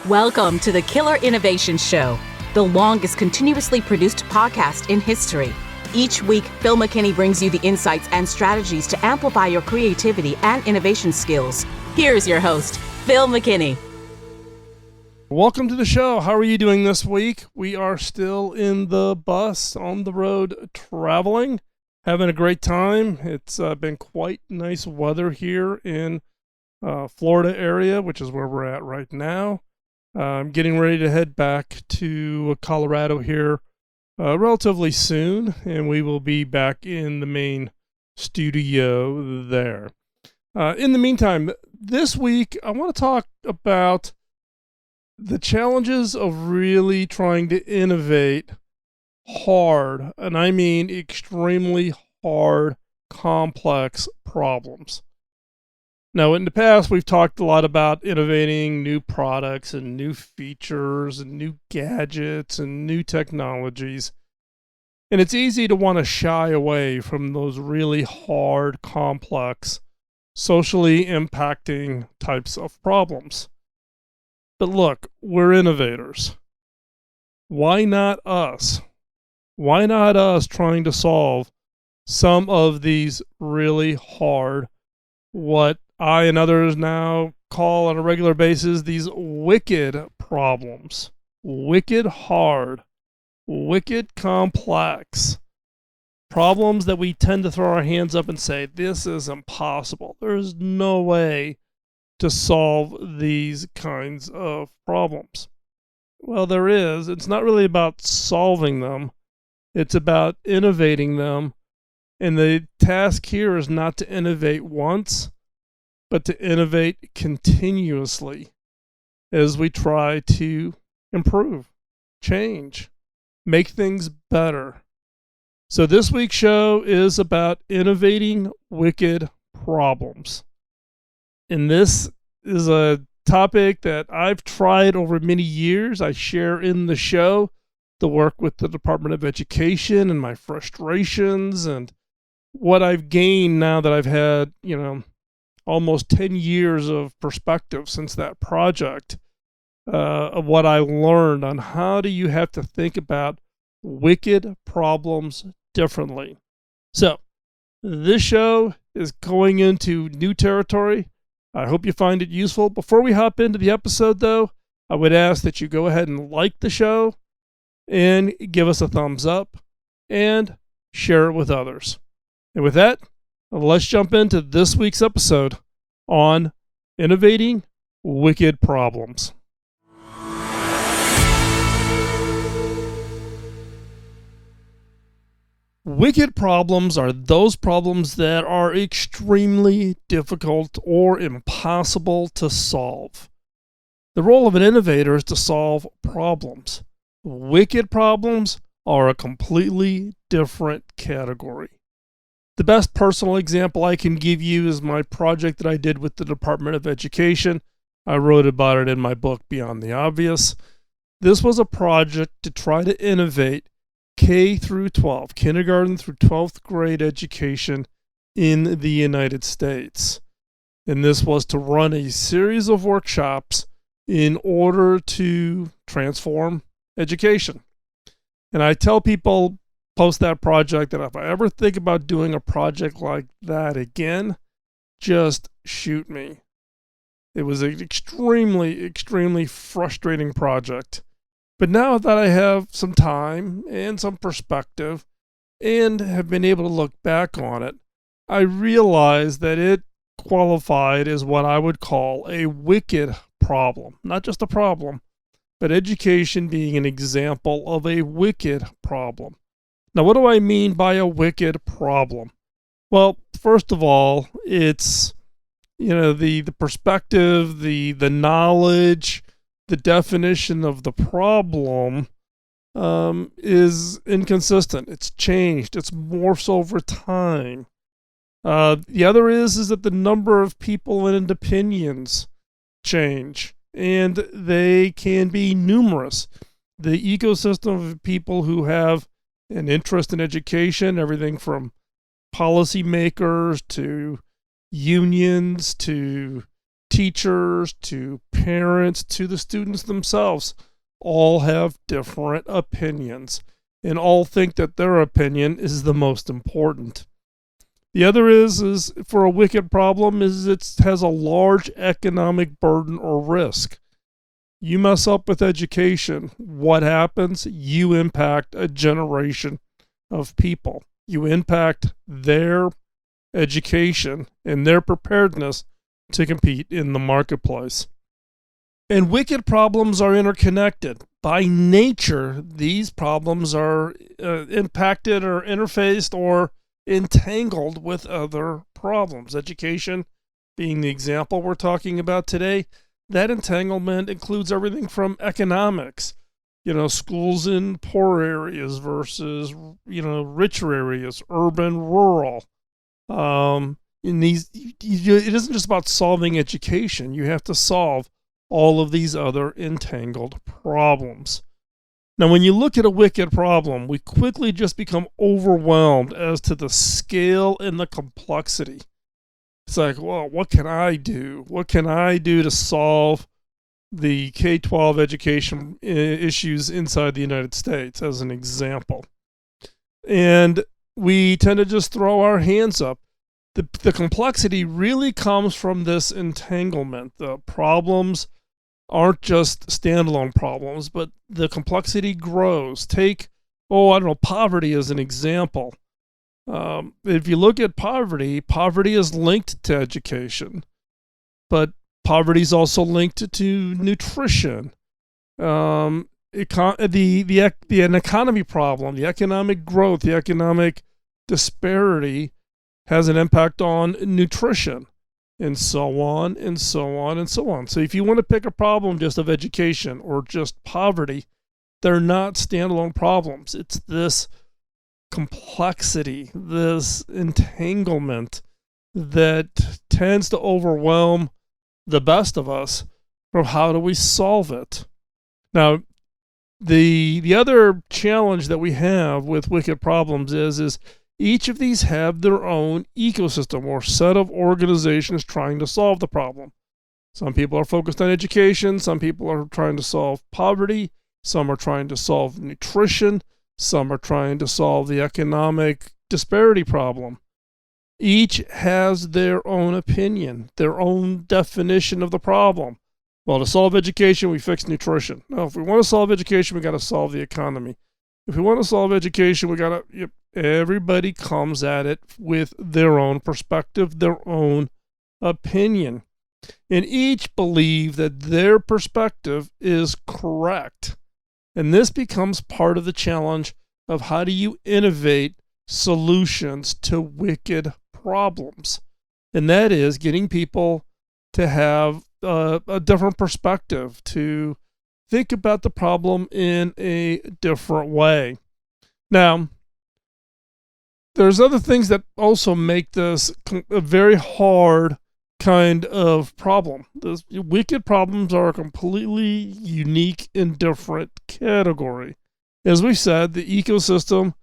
Welcome to the Killer Innovation Show, the longest continuously produced podcast in history. Each week, Phil McKinney brings you the insights and strategies to amplify your creativity and innovation skills. Here's your host, Phil McKinney. Welcome to the show. How are you doing this week? We are still in the bus on the road traveling, having a great time. It's been quite nice weather here in Florida area, which is where we're at right now. I'm getting ready to head back to Colorado here relatively soon, and we will be back in the main studio there. In the meantime, this week, I want to talk about the challenges of really trying to innovate hard, and I mean extremely hard, complex problems. Now, in the past, we've talked a lot about innovating new products and new features and new gadgets and new technologies. And it's easy to want to shy away from those really hard, complex, socially impacting types of problems. But look, we're innovators. Why not us? Why not us trying to solve some of these really hard, what I and others now call on a regular basis these wicked problems? Wicked hard, wicked complex. Problems that we tend to throw our hands up and say, this is impossible. There's no way to solve these kinds of problems. Well, there is. It's not really about solving them. It's about innovating them. And the task here is not to innovate once, but to innovate continuously as we try to improve, change, make things better. So this week's show is about innovating wicked problems. And this is a topic that I've tried over many years. I share in the show the work with the Department of Education and my frustrations and what I've gained now that I've had, almost 10 years of perspective since that project, of what I learned on how do you have to think about wicked problems differently. So this show is going into new territory. I hope you find it useful. Before we hop into the episode, though, I would ask that you go ahead and like the show and give us a thumbs up and share it with others. And with that, let's jump into this week's episode on innovating wicked problems. Wicked problems are those problems that are extremely difficult or impossible to solve. The role of an innovator is to solve problems. Wicked problems are a completely different category. The best personal example I can give you is my project that I did with the Department of Education. I wrote about it in my book, Beyond the Obvious. This was a project to try to innovate K through 12, kindergarten through 12th grade education in the United States. And this was to run a series of workshops in order to transform education. And I tell people post that project that if I ever think about doing a project like that again, just shoot me. It was an extremely, extremely frustrating project. But now that I have some time and some perspective and have been able to look back on it, I realize that it qualified as what I would call a wicked problem. Not just a problem, but education being an example of a wicked problem. Now, what do I mean by a wicked problem? Well, first of all, it's, the perspective, the knowledge, the definition of the problem is inconsistent. It's changed. It's morphs over time. The other is that the number of people and opinions change, and they can be numerous. The ecosystem of people who have an interest in education, everything from policymakers to unions to teachers to parents to the students themselves all have different opinions and all think that their opinion is the most important. The other is for a wicked problem is it has a large economic burden or risk. You mess up with education, what happens? You impact a generation of people. You impact their education and their preparedness to compete in the marketplace. And wicked problems are interconnected. By nature, these problems are impacted or interfaced or entangled with other problems. Education being the example we're talking about today, that entanglement includes everything from economics, schools in poor areas versus, richer areas, urban, rural. It isn't just about solving education. You have to solve all of these other entangled problems. Now, when you look at a wicked problem, we quickly just become overwhelmed as to the scale and the complexity. It's like, well, what can I do? What can I do to solve the K-12 education issues inside the United States, as an example? And we tend to just throw our hands up. The complexity really comes from this entanglement. The problems aren't just standalone problems, but the complexity grows. Take, poverty as an example. If you look at poverty is linked to education, but poverty is also linked to nutrition. The economy problem, the economic growth, the economic disparity has an impact on nutrition, and so on, and so on, and so on. So if you want to pick a problem just of education or just poverty, they're not standalone problems. It's this complexity, this entanglement that tends to overwhelm the best of us from how do we solve it. Now, the other challenge that we have with wicked problems is each of these have their own ecosystem or set of organizations trying to solve the problem. Some people are focused on education. Some people are trying to solve poverty. Some are trying to solve nutrition. Some are trying to solve the economic disparity problem. Each has their own opinion, their own definition of the problem. Well, to solve education, we fix nutrition. No, if we want to solve education, we got to solve the economy. If we want to solve education, we got to, everybody comes at it with their own perspective, their own opinion. And each believe that their perspective is correct. And this becomes part of the challenge of how do you innovate solutions to wicked problems. And that is getting people to have a different perspective, to think about the problem in a different way. Now, there's other things that also make this a very hard kind of problem. The wicked problems are a completely unique and different category. As we said, the ecosystem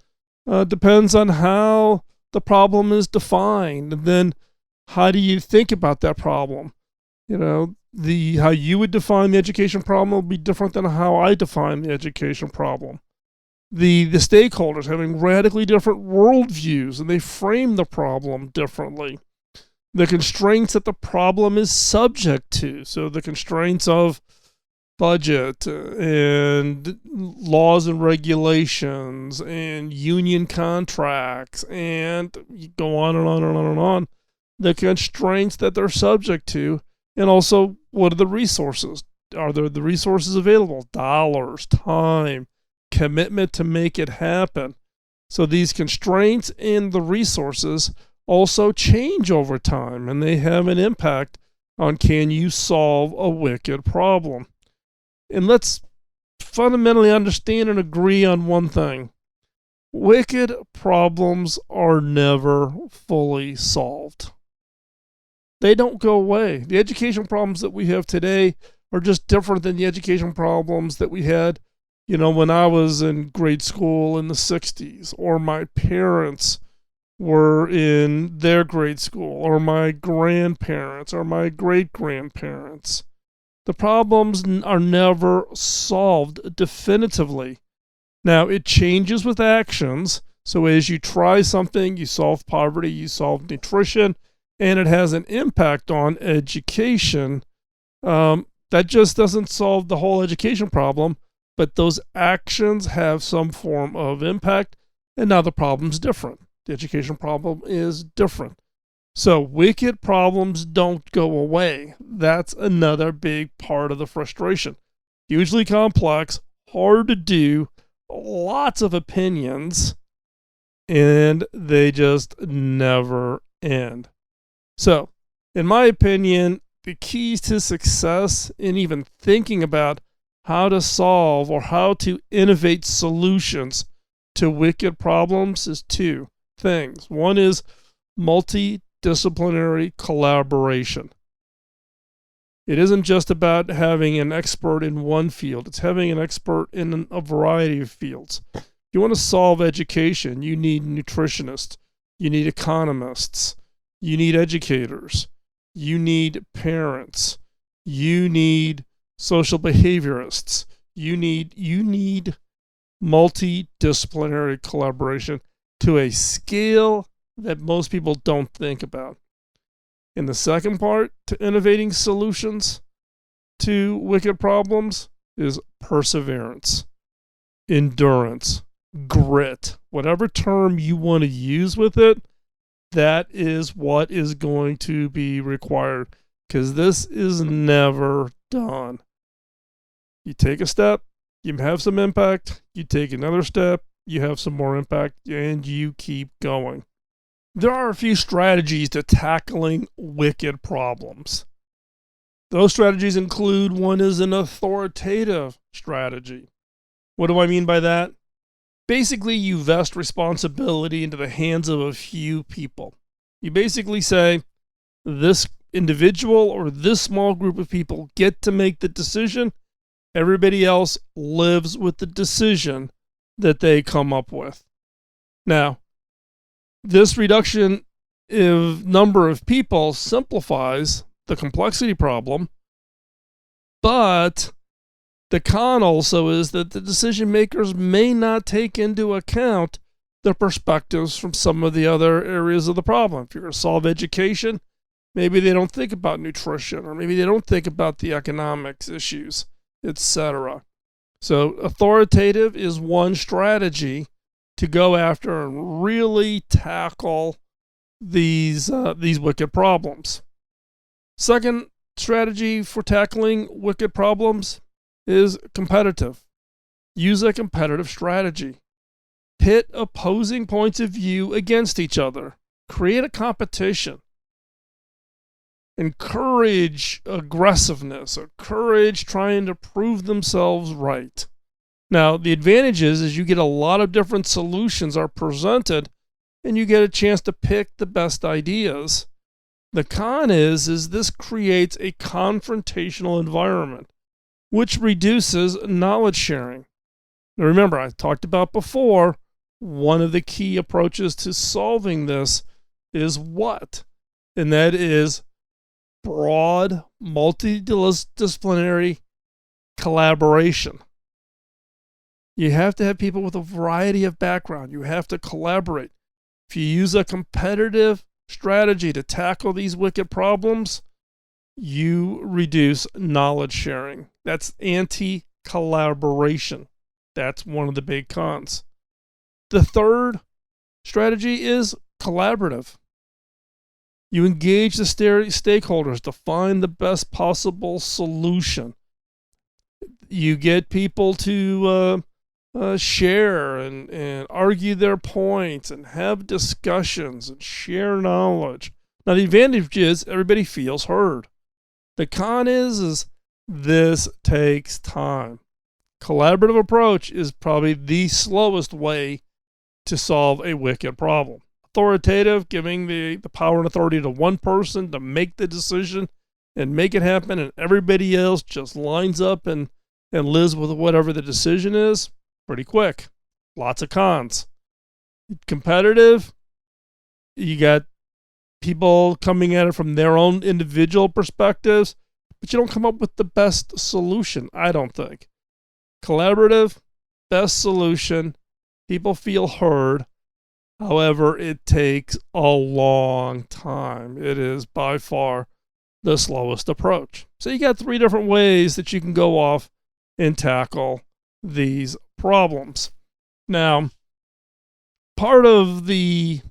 depends on how the problem is defined. And then how do you think about that problem? How you would define the education problem will be different than how I define the education problem. The stakeholders having radically different worldviews, and they frame the problem differently. The constraints that the problem is subject to, so the constraints of budget and laws and regulations and union contracts, and you go on and on and on and on. The constraints that they're subject to, and also what are the resources? Are there the resources available? Dollars, time, commitment to make it happen. So these constraints and the resources also change over time, and they have an impact on can you solve a wicked problem. And let's fundamentally understand and agree on one thing. Wicked problems are never fully solved. They don't go away. The education problems that we have today are just different than the education problems that we had, when I was in grade school in the 60s, or my parents were in their grade school, or my grandparents, or my great-grandparents. The problems are never solved definitively. Now, it changes with actions. So as you try something, you solve poverty, you solve nutrition, and it has an impact on education. That just doesn't solve the whole education problem, but those actions have some form of impact, and now the problem's different. The education problem is different. So wicked problems don't go away. That's another big part of the frustration. Hugely complex, hard to do, lots of opinions, and they just never end. So, in my opinion, the keys to success in even thinking about how to solve or how to innovate solutions to wicked problems is two things. One is multidisciplinary collaboration. It isn't just about having an expert in one field. It's having an expert in a variety of fields. If you want to solve education, you need nutritionists, you need economists, you need educators, you need parents, you need social behaviorists, you need multidisciplinary collaboration to a scale that most people don't think about. And the second part to innovating solutions to wicked problems is perseverance, endurance, grit, whatever term you want to use with it. That is what is going to be required, because this is never done. You take a step, you have some impact, you take another step, you have some more impact, and you keep going. There are a few strategies to tackling wicked problems. Those strategies include, one is an authoritative strategy. What do I mean by that? Basically, you vest responsibility into the hands of a few people. You basically say, this individual or this small group of people get to make the decision. Everybody else lives with the decision that they come up with. Now, this reduction of number of people simplifies the complexity problem, but the con also is that the decision makers may not take into account the perspectives from some of the other areas of the problem. If you're going to solve education, maybe they don't think about nutrition, or maybe they don't think about the economics issues, etc. So authoritative is one strategy to go after and really tackle these wicked problems. Second strategy for tackling wicked problems is competitive. Use a competitive strategy. Pit opposing points of view against each other. Create a competition. Encourage aggressiveness, encourage trying to prove themselves right. Now, the advantage is you get a lot of different solutions are presented, and you get a chance to pick the best ideas. The con is this creates a confrontational environment, which reduces knowledge sharing. Now remember, I talked about before, one of the key approaches to solving this is what? And that is broad, multidisciplinary collaboration. You have to have people with a variety of background. You have to collaborate. If you use a competitive strategy to tackle these wicked problems, you reduce knowledge sharing. That's anti-collaboration. That's one of the big cons. The third strategy is collaborative. You engage the stakeholders to find the best possible solution. You get people to share and argue their points and have discussions and share knowledge. Now, the advantage is everybody feels heard. The con is this takes time. Collaborative approach is probably the slowest way to solve a wicked problem. Authoritative, giving the power and authority to one person to make the decision and make it happen, and everybody else just lines up and lives with whatever the decision is, pretty quick. Lots of cons. Competitive, You got people coming at it from their own individual perspectives, but you don't come up with the best solution, I don't think. Collaborative, best solution. People feel heard. However, it takes a long time. It is by far the slowest approach. So you got 3 different ways that you can go off and tackle these problems. Now, part of the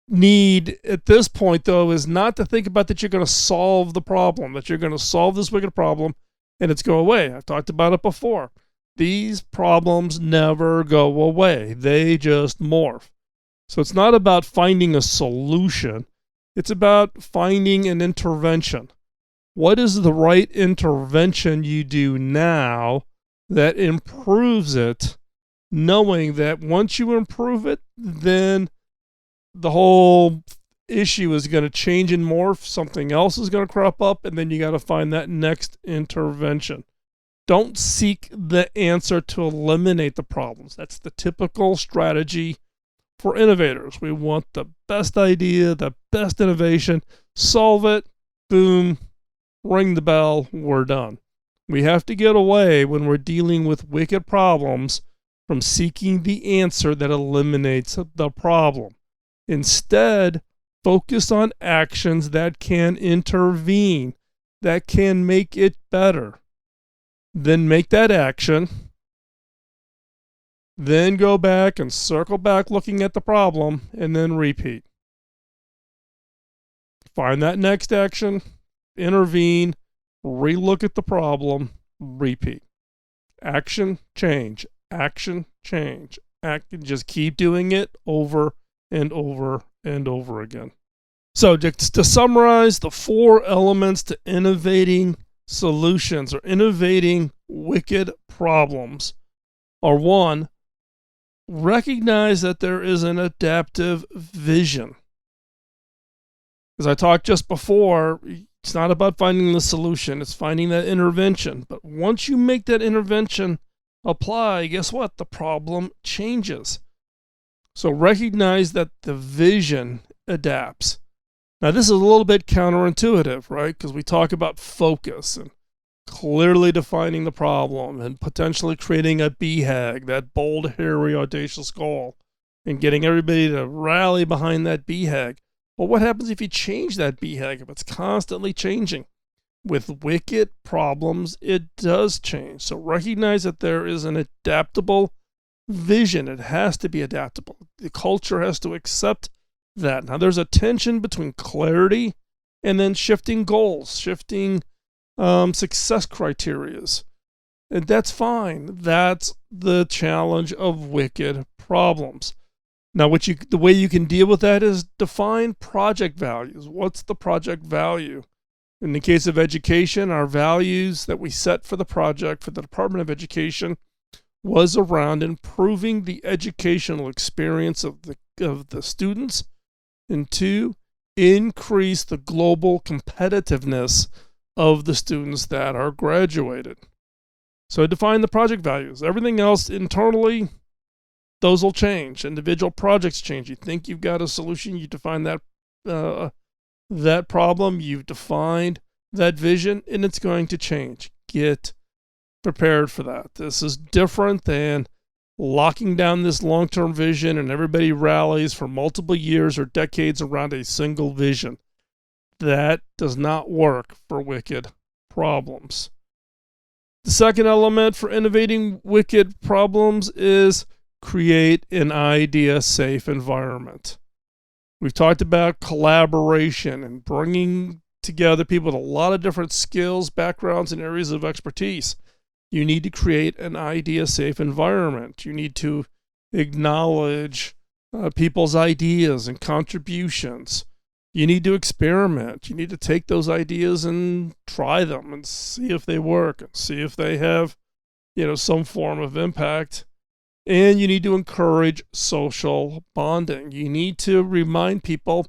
need at this point, though, is not to think about that you're going to solve the problem, that you're going to solve this wicked problem and it's go away. I've talked about it before. These problems never go away. They just morph. So it's not about finding a solution. It's about finding an intervention. What is the right intervention you do now that improves it, knowing that once you improve it, then the whole issue is going to change and morph. Something else is going to crop up, and then you got to find that next intervention. Don't seek the answer to eliminate the problems. That's the typical strategy for innovators. We want the best idea, the best innovation, solve it, boom, ring the bell, we're done. We have to get away when we're dealing with wicked problems from seeking the answer that eliminates the problem. Instead, focus on actions that can intervene, that can make it better. Then make that action. Then go back and circle back looking at the problem and then repeat. Find that next action, intervene, relook at the problem, repeat. Action, change, action, change. Just keep doing it over and over and over again. So just to summarize, the 4 elements to innovating solutions or innovating wicked problems are: 1, recognize that there is an adaptive vision. As I talked just before, it's not about finding the solution, it's finding that intervention. But once you make that intervention apply, guess what? The problem changes. So recognize that the vision adapts. Now, this is a little bit counterintuitive, right? Because we talk about focus and clearly defining the problem and potentially creating a BHAG, that bold, hairy, audacious goal, and getting everybody to rally behind that BHAG. Well, what happens if you change that BHAG, if it's constantly changing? With wicked problems, it does change. So recognize that there is an adaptable vision. It has to be adaptable. The culture has to accept that. Now, there's a tension between clarity and then shifting goals, shifting success criterias. And that's fine. That's the challenge of wicked problems. Now, the way you can deal with that is define project values. What's the project value? In the case of education, our values that we set for the project for the Department of Education was around improving the educational experience of the students, and 2, increase the global competitiveness of the students that are graduated. So define the project values. Everything else internally, those will change. Individual projects change. You think you've got a solution, you define that problem, you've defined that vision, and it's going to change. Get prepared for that. This is different than locking down this long-term vision and everybody rallies for multiple years or decades around a single vision. That does not work for wicked problems. The second element for innovating wicked problems is create an idea-safe environment. We've talked about collaboration and bringing together people with a lot of different skills, backgrounds, and areas of expertise. You need to create an idea-safe environment. You need to acknowledge people's ideas and contributions. You need to experiment. You need to take those ideas and try them and see if they work and see if they have, some form of impact. And you need to encourage social bonding. You need to remind people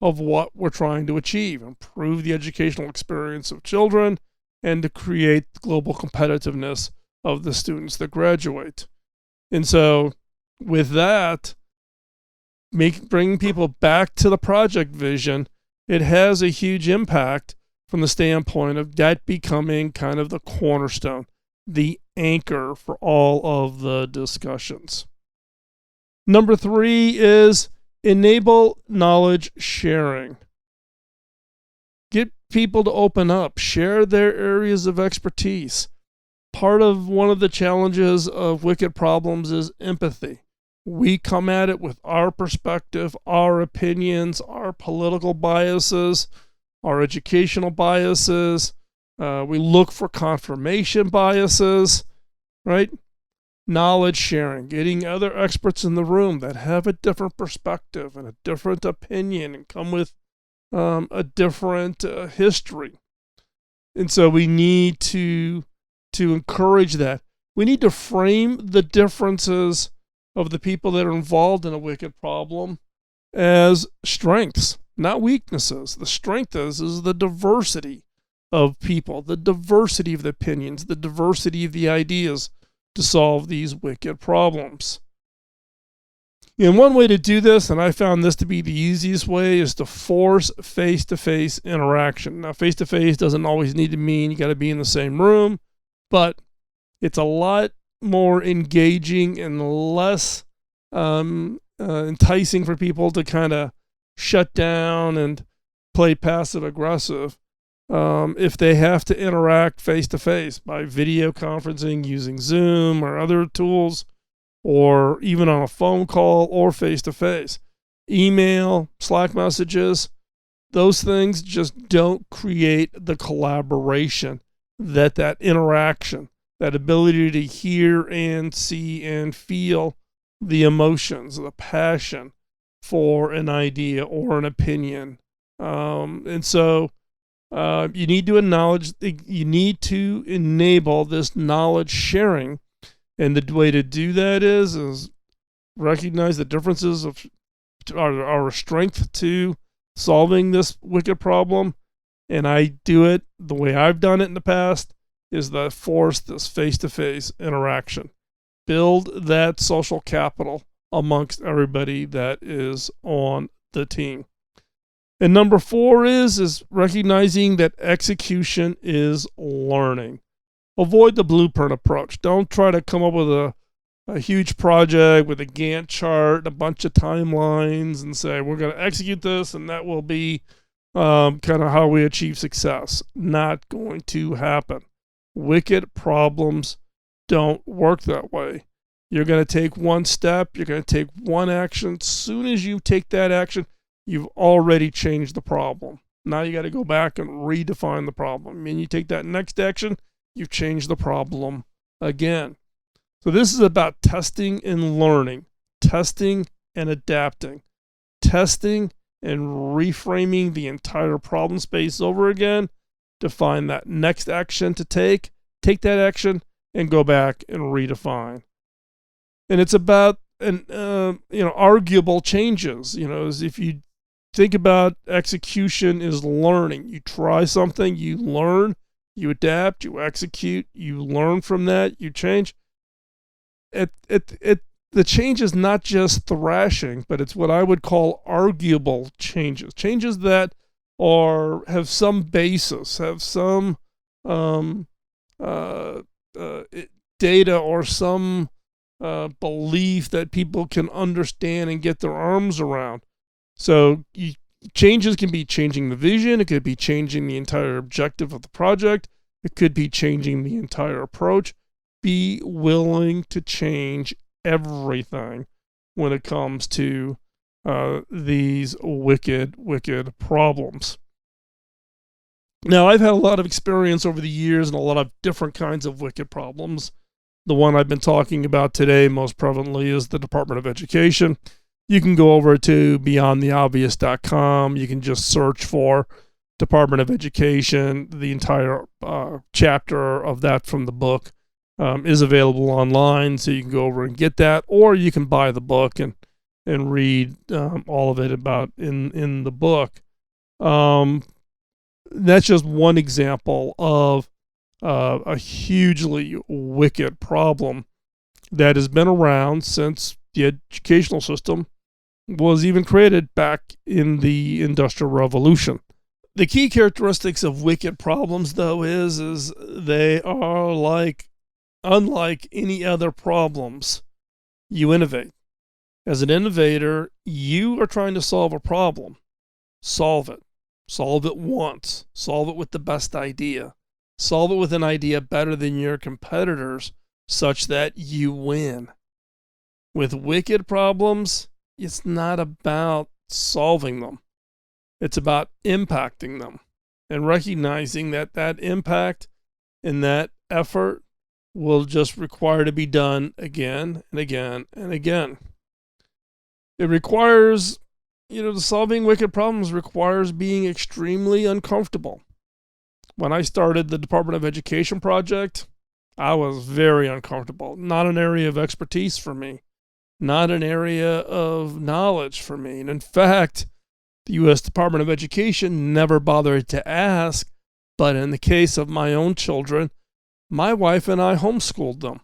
of what we're trying to achieve, improve the educational experience of children, and to create global competitiveness of the students that graduate. And so with that, bringing people back to the project vision, it has a huge impact from the standpoint of that becoming kind of the cornerstone, the anchor for all of the discussions. Number 3 is enable knowledge sharing. Get people to open up, share their areas of expertise. One of the challenges of wicked problems is empathy. We come at it with our perspective, our opinions, our political biases, our educational biases. We look for confirmation biases, right? Knowledge sharing, getting other experts in the room that have a different perspective and a different opinion and come with a different history. And so we need to encourage that. We need to frame the differences of the people that are involved in a wicked problem as strengths, not weaknesses. The strength is the diversity of people, the diversity of the opinions, the diversity of the ideas to solve these wicked problems. And one way to do this, and I found this to be the easiest way, is to force face-to-face interaction. Now, face-to-face doesn't always need to mean you got to be in the same room, but it's a lot more engaging and less enticing for people to kind of shut down and play passive-aggressive if they have to interact face-to-face by video conferencing using Zoom or other tools, or even on a phone call or face-to-face. Email, Slack messages, those things just don't create the collaboration, that interaction, that ability to hear and see and feel the emotions, the passion for an idea or an opinion. And so you need to enable this knowledge sharing. And the way to do that is recognize the differences of our strength to solving this wicked problem. And I do it the way I've done it in the past, is that force this face-to-face interaction. Build that social capital amongst everybody that is on the team. And number 4 is recognizing that execution is learning. Avoid the blueprint approach. Don't try to come up with a huge project with a Gantt chart and a bunch of timelines and say, we're going to execute this and that will be kind of how we achieve success. Not going to happen. Wicked problems don't work that way. You're going to take one step. You're going to take one action. As soon as you take that action, you've already changed the problem. Now you got to go back and redefine the problem. I mean, you take that next action, you've changed the problem again. So this is about testing and learning, testing and adapting, testing and reframing the entire problem space over again to find that next action to take that action and go back and redefine. And it's about arguable changes. As if you think about execution is learning. You try something, you learn, you adapt, you execute, you learn from that, you change. The change is not just thrashing, but it's what I would call arguable changes. Changes that have some basis, have some data or some belief that people can understand and get their arms around. So changes can be changing the vision. It could be changing the entire objective of the project. It could be changing the entire approach. Be willing to change everything when it comes to these wicked problems. Now, I've had a lot of experience over the years in a lot of different kinds of wicked problems. The one I've been talking about today most prevalently is the Department of Education. You can go over to beyondtheobvious.com. You can just search for Department of Education. The entire chapter of that from the book is available online, so you can go over and get that, or you can buy the book and read all of it about in the book. That's just one example of a hugely wicked problem that has been around since the educational system was even created back in the Industrial Revolution. The key characteristics of wicked problems, though, is they are unlike any other problems you innovate. As an innovator, you are trying to solve a problem. Solve it. Solve it once. Solve it with the best idea. Solve it with an idea better than your competitors such that you win. With wicked problems, it's not about solving them. It's about impacting them and recognizing that that impact and that effort will just require to be done again and again and again. It requires, solving wicked problems requires being extremely uncomfortable. When I started the Department of Education project, I was very uncomfortable. Not an area of expertise for me. Not an area of knowledge for me. And in fact, the U.S. Department of Education never bothered to ask, but in the case of my own children, my wife and I homeschooled them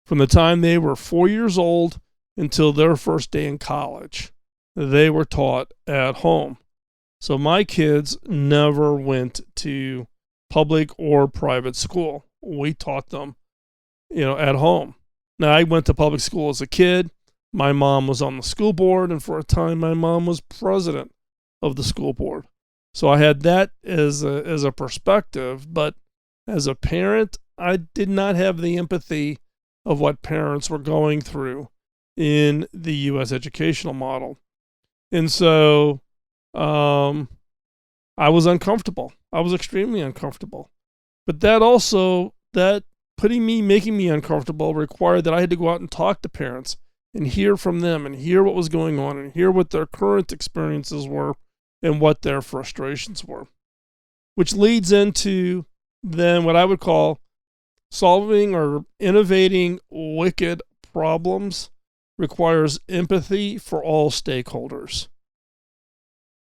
from the time they were 4 years old until their first day in college. They were taught at home. So my kids never went to public or private school. We taught them, at home. Now, I went to public school as a kid. My mom was on the school board, and for a time, my mom was president of the school board. So I had that as a perspective, but as a parent, I did not have the empathy of what parents were going through in the U.S. educational model. And so I was uncomfortable. I was extremely uncomfortable. But making me uncomfortable required that I had to go out and talk to parents and hear from them and hear what was going on and hear what their current experiences were and what their frustrations were. Which leads into then what I would call solving or innovating wicked problems requires empathy for all stakeholders.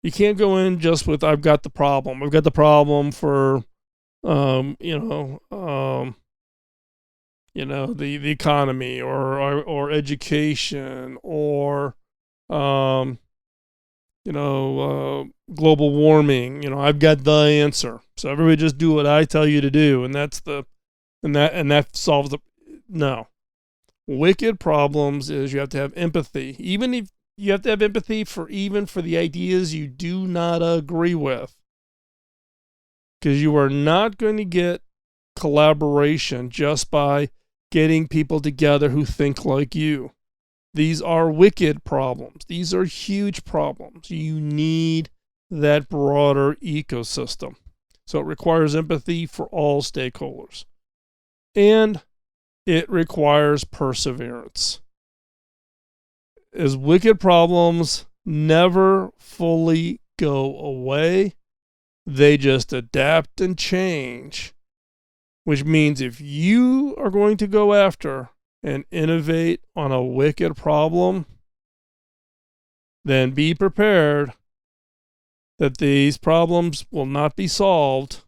You can't go in just with, I've got the problem. I've got the problem for, the economy or education or, global warming. I've got the answer. So everybody just do what I tell you to do, and that solves the. No, wicked problems is you have to have empathy. Even if you have to have empathy for the ideas you do not agree with, because you are not going to get collaboration just by getting people together who think like you. These are wicked problems. These are huge problems. You need that broader ecosystem. So it requires empathy for all stakeholders. And it requires perseverance. As wicked problems never fully go away, they just adapt and change. Which means if you are going to go after and innovate on a wicked problem, then be prepared that these problems will not be solved.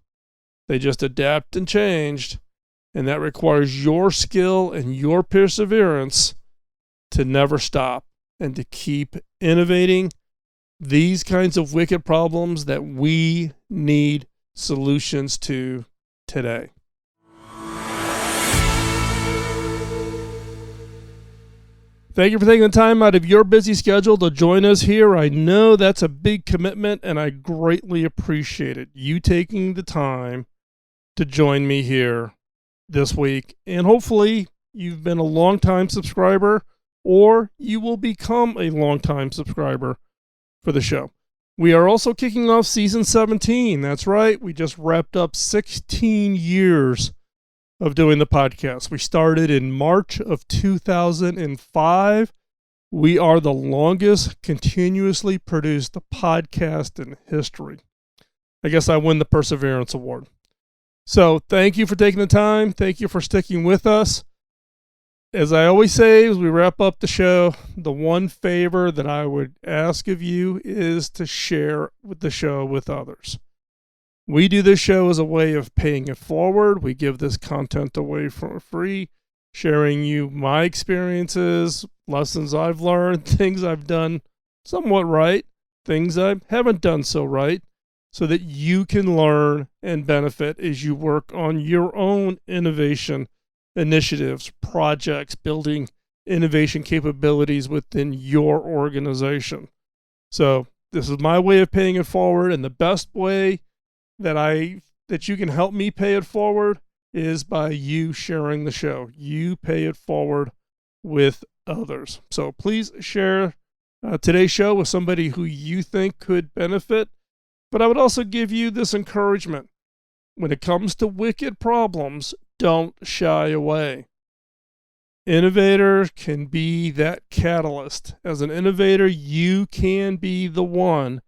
They just adapt and changed, and that requires your skill and your perseverance to never stop and to keep innovating these kinds of wicked problems that we need solutions to today. Thank you for taking the time out of your busy schedule to join us here. I know that's a big commitment, and I greatly appreciate it. You taking the time to join me here this week. And hopefully you've been a long-time subscriber, or you will become a long-time subscriber for the show. We are also kicking off season 17. That's right. We just wrapped up 16 years of doing the podcast. We started in March of 2005. We are the longest continuously produced podcast in history. I guess I win the Perseverance Award. So thank you for taking the time. Thank you for sticking with us. As I always say, as we wrap up the show, the one favor that I would ask of you is to share the show with others. We do this show as a way of paying it forward. We give this content away for free. sharing you my experiences, lessons I've learned, things I've done somewhat right, things I haven't done so right, so that you can learn and benefit as you work on your own innovation initiatives, projects, building innovation capabilities within your organization. So this is my way of paying it forward, and the best way that you can help me pay it forward is by you sharing the show. You pay it forward with others. So please share today's show with somebody who you think could benefit. But I would also give you this encouragement. When it comes to wicked problems, don't shy away. Innovators can be that catalyst. As an innovator, you can be the one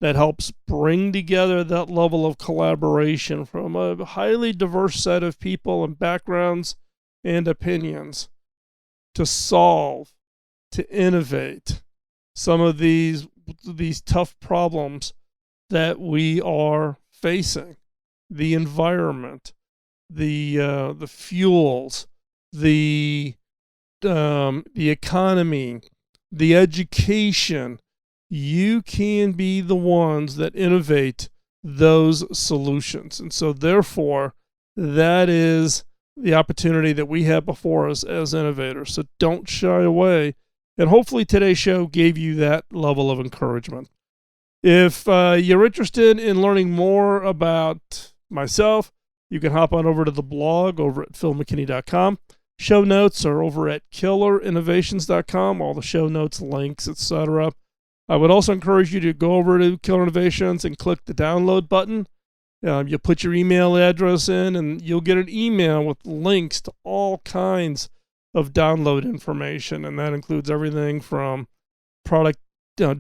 that helps bring together that level of collaboration from a highly diverse set of people and backgrounds and opinions to solve, to innovate some of these tough problems that we are facing. The environment, the fuels, the economy, the education. You can be the ones that innovate those solutions. And so therefore, that is the opportunity that we have before us as innovators. So don't shy away. And hopefully today's show gave you that level of encouragement. If you're interested in learning more about myself, you can hop on over to the blog over at philmckinney.com. Show notes are over at killerinnovations.com, all the show notes, links, etc. I would also encourage you to go over to Killer Innovations and click the download button. You'll put your email address in, and you'll get an email with links to all kinds of download information, and that includes everything from product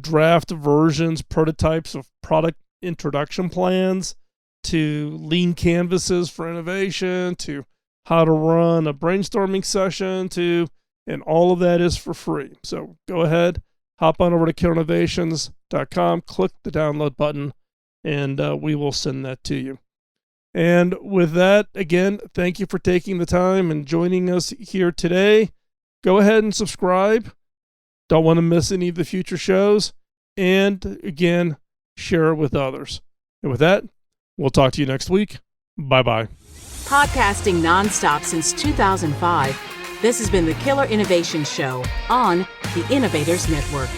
draft versions, prototypes of product introduction plans, to lean canvases for innovation, to how to run a brainstorming session, and all of that is for free. So go ahead, hop on over to killerinnovations.com, click the download button, and we will send that to you. And with that, again, thank you for taking the time and joining us here today. Go ahead and subscribe. Don't want to miss any of the future shows. And again, share it with others. And with that, we'll talk to you next week. Bye-bye. Podcasting nonstop since 2005, this has been the Killer Innovation Show on the Innovators Network.